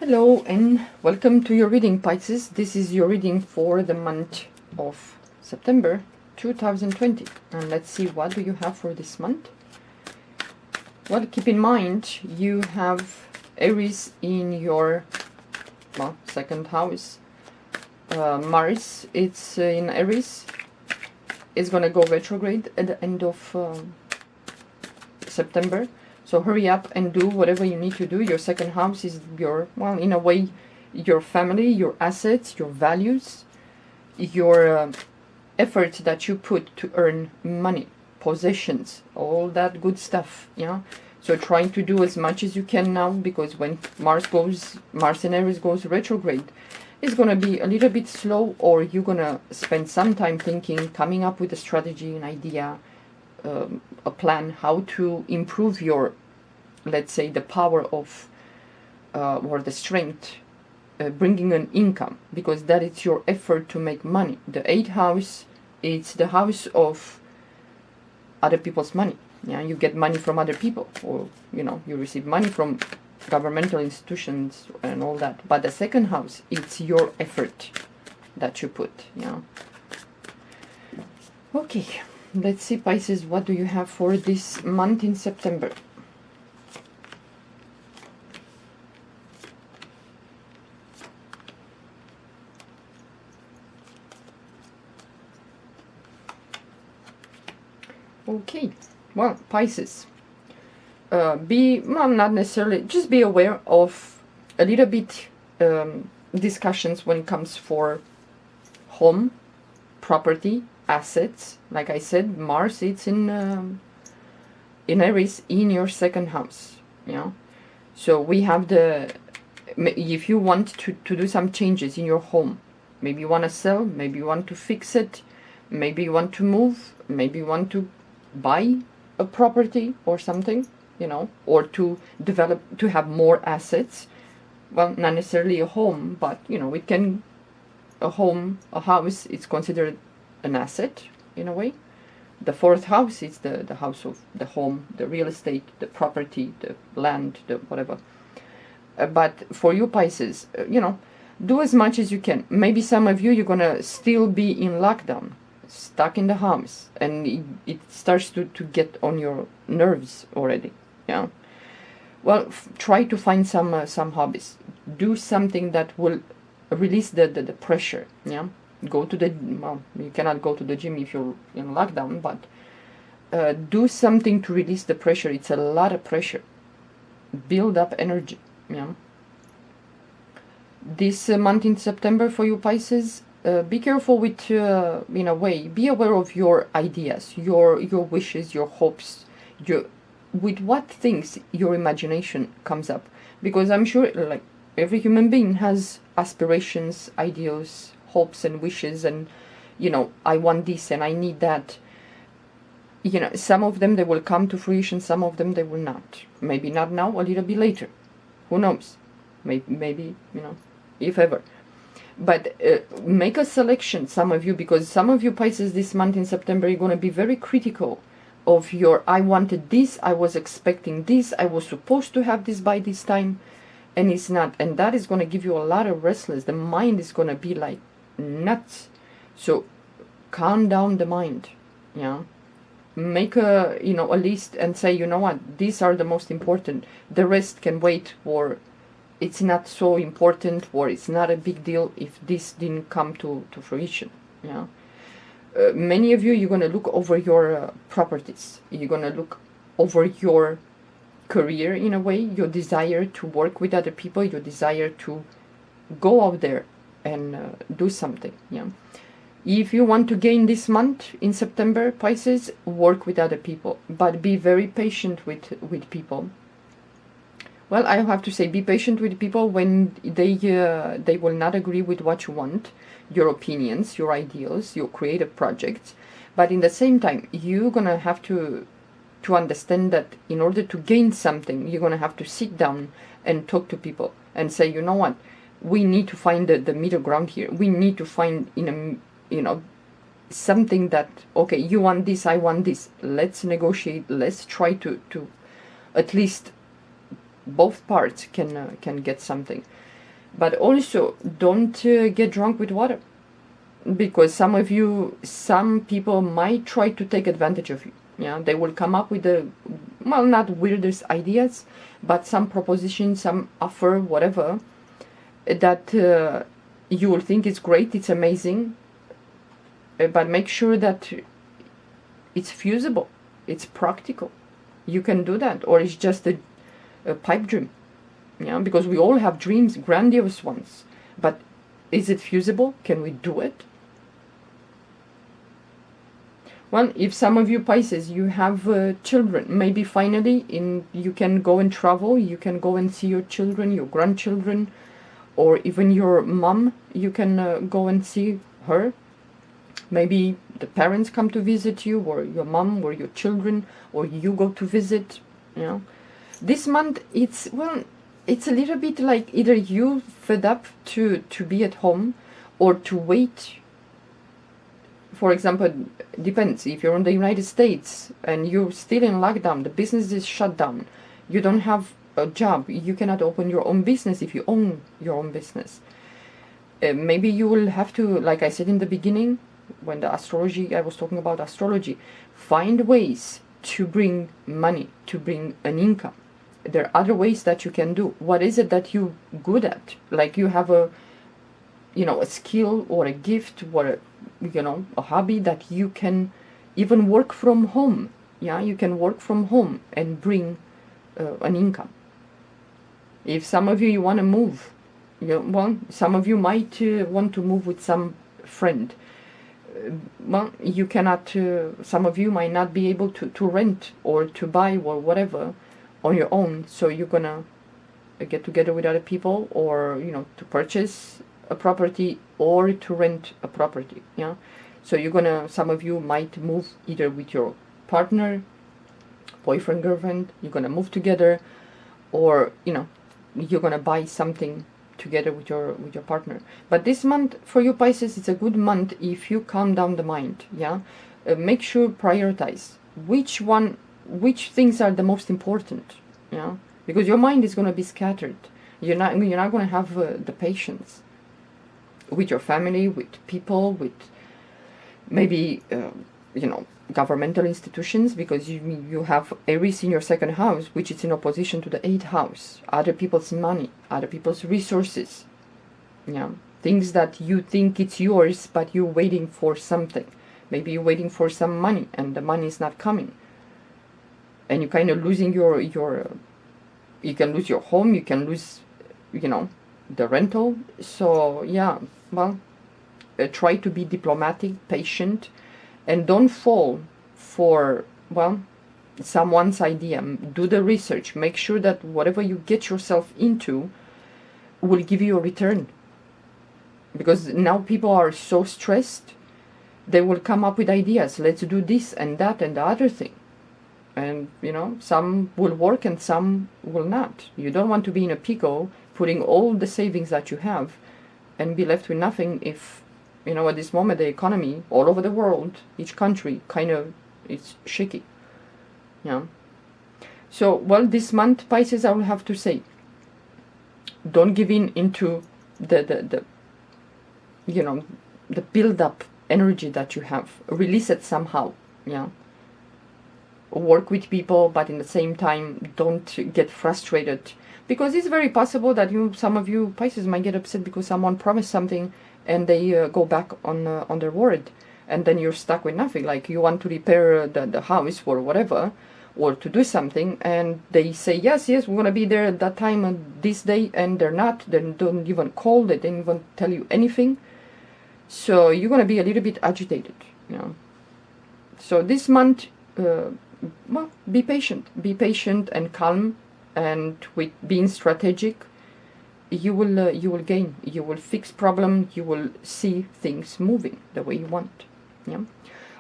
Hello and welcome to your reading, Pisces. This is your reading for the month of September 2020. And let's see, what do you have for this month? Well, keep in mind, you have Aries in your, second house. Mars, it's in Aries. It's going to go retrograde at the end of September. So hurry up and do whatever you need to do. Your second house is your, well, in a way, your family, your assets, your values, your efforts that you put to earn money, possessions, all that good stuff, yeah? So trying to do as much as you can now, because when Mars in Aries goes retrograde, it's going to be a little bit slow, or you're going to spend some time thinking, coming up with a strategy, an idea, a plan, how to improve your, let's say, the power of or the strength, bringing an income, because that is your effort to make money. The 8th house, it's the house of other people's money. Yeah, you get money from other people, or you receive money from governmental institutions and all that. But the second house, it's your effort that you put. Yeah. Okay. Let's see, Pisces, what do you have for this month in September? Okay, well, Pisces, not necessarily, just be aware of a little bit discussions when it comes for home, property, assets. Like I said, Mars, it's in Aries, in your second house. So we have if you want to do some changes in your home, maybe you want to sell, maybe you want to fix it, maybe you want to move, maybe you want to buy a property or something, or to develop, to have more assets. Well, not necessarily a home, but it can, a house, it's considered an asset in a way. The 4th house is the house of the home, the real estate, the property, the land, the whatever. But for you, Pisces, do as much as you can. Maybe some of you, you're gonna still be in lockdown, stuck in the house, and it starts to get on your nerves already. Yeah. Well, try to find some hobbies. Do something that will release the pressure. Yeah. Go to you cannot go to the gym if you're in lockdown, but do something to release the pressure. It's a lot of pressure. Build up energy. Yeah. This month in September for you, Pisces, be careful with, in a way, be aware of your ideas, your wishes, your hopes, with what things your imagination comes up. Because I'm sure, like, every human being has aspirations, ideals, hopes and wishes, and I want this and I need that. Some of them, they will come to fruition, some of them they will not. Maybe not now, a little bit later, who knows, maybe if ever. But make a selection, some of you, because some of you, Pisces, this month in September, you're going to be very critical of your, I wanted this, I was expecting this, I was supposed to have this by this time, and it's not. And that is going to give you a lot of restless. The mind is going to be like nuts. So calm down the mind. Yeah. Make a list and say, what, these are the most important. The rest can wait, or it's not so important, or it's not a big deal if this didn't come to fruition. Yeah. Many of you, you're going to look over your properties. You're going to look over your career, in a way, your desire to work with other people, your desire to go out there and do something. Yeah. If you want to gain this month in September, Pisces, work with other people, but be very patient with people. Well, I have to say, be patient with people when they will not agree with what you want, your opinions, your ideals, your creative projects. But in the same time, you're gonna have to understand that in order to gain something, you're gonna have to sit down and talk to people and say, what, we need to find the middle ground here. We need to find something that, okay, you want this, I want this. Let's negotiate. Let's try to at least both parts can get something. But also, don't get drunk with water, because some people might try to take advantage of you. Yeah, they will come up with not weirdest ideas, but some proposition, some offer, whatever, that you will think it's great, it's amazing, but make sure that it's feasible, it's practical. You can do that, or it's just a pipe dream. Yeah, because we all have dreams, grandiose ones, but is it feasible? Can we do it? Well, if some of you Pisces, you have children, maybe finally you can go and travel, you can go and see your children, your grandchildren, or even your mom, you can go and see her. Maybe the parents come to visit you, or your mom, or your children, or you go to visit. You know, this month it's a little bit like either you fed up to be at home, or to wait. For example, depends if you're in the United States and you're still in lockdown, the business is shut down, you don't have a job, you cannot open your own business if you own your own business. Maybe you will have to, like I said in the beginning, when I was talking about astrology, find ways to bring money, to bring an income. There are other ways that you can do. What is it that you're good at? Like you have a skill or a gift or a hobby that you can even work from home. Yeah, you can work from home and bring an income. If some of you want to move, some of you might want to move with some friend. You cannot, some of you might not be able to rent or to buy or whatever on your own, so you're gonna get together with other people, or to purchase a property or to rent a property. Yeah, so some of you might move either with your partner, boyfriend, girlfriend, you're gonna move together, or you're gonna buy something together with your partner. But this month for you Pisces, it's a good month if you calm down the mind. Yeah, make sure prioritize which things are the most important. Yeah, because your mind is going to be scattered. You're not going to have the patience with your family, with people, with maybe governmental institutions, because you have Aries in your second house, which is in opposition to the 8th house. Other people's money, other people's resources. Yeah, things that you think it's yours, but you're waiting for something. Maybe you're waiting for some money and the money is not coming, and you're kind of losing your you can lose your home, you can lose the rental. So yeah, well, try to be diplomatic, patient, and don't fall for someone's idea. Do the research, make sure that whatever you get yourself into will give you a return, because now people are so stressed, they will come up with ideas. Let's do this and that and the other thing. And, some will work and some will not. You don't want to be in a pickle, putting all the savings that you have and be left with nothing if, at this moment, the economy all over the world, each country, kind of, it's shaky. Yeah. So, this month, Pisces, I will have to say, don't give in into the build-up energy that you have. Release it somehow. Yeah. Work with people, but in the same time, don't get frustrated, because it's very possible that some of you Pisces might get upset because someone promised something and they go back on their word, and then you're stuck with nothing. Like you want to repair the house or whatever, or to do something, and they say yes, we're gonna be there at that time and this day, and they're not. They don't even call. They didn't even tell you anything. So you're gonna be a little bit agitated. So this month, be patient and calm, and with being strategic, you will gain. You will fix problem. You will see things moving the way you want. Yeah.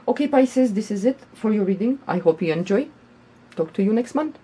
Okay, Pisces, this is it for your reading. I hope you enjoy. Talk to you next month.